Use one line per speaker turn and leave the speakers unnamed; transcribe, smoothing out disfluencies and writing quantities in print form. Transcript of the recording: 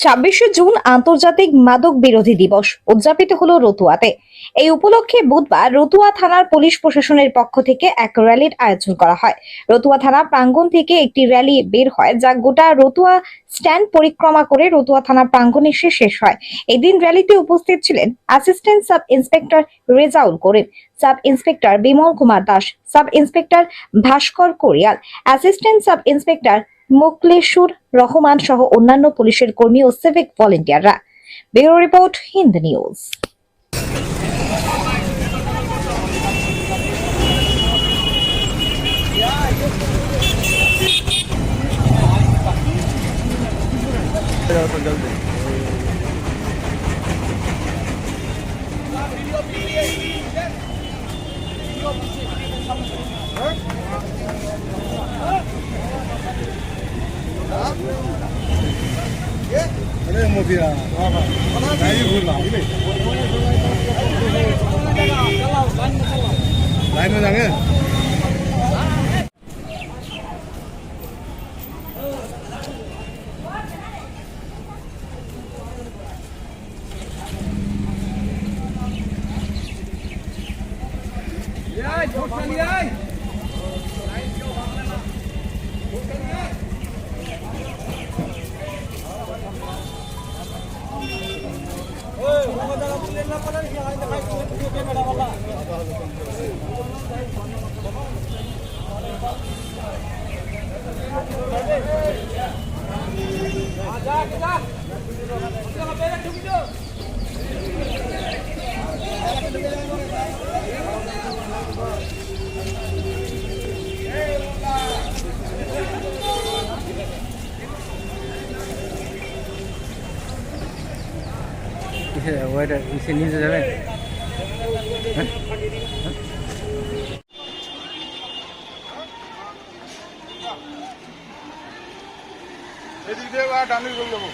২৬শে জুন আন্তর্জাতিক মাদক বিরোধী দিবস উদযাপিত হলো রতুয়াতে। এই উপলক্ষে বুধবার রতুয়া থানার পুলিশ প্রশাসনের পক্ষ থেকে এক র্যালির আয়োজন করা হয়। রতুয়া থানা প্রাঙ্গণ থেকে একটি র্যালি বের হয়, যা গোটা রতুয়া স্ট্যান্ড পরিক্রমা করে রতুয়া থানা প্রাঙ্গণে এসে শেষ হয়। এদিন র্যালিতে উপস্থিত ছিলেন assistant sub inspector Rezaul Karim, sub inspector Bimal Kumar Das, sub inspector Bhaskar Korial, assistant sub inspector Moklesur Rahman সহ অন্যান্য পুলিশের কর্মী ও সিভিক ভলেন্টিয়াররা। Bureau report, Hind news.
अरे मोदिया नहीं भूल लाइन में जाएंगे। इसे नीचे जाए এদিক দিয়ে ডানি করে দেবো।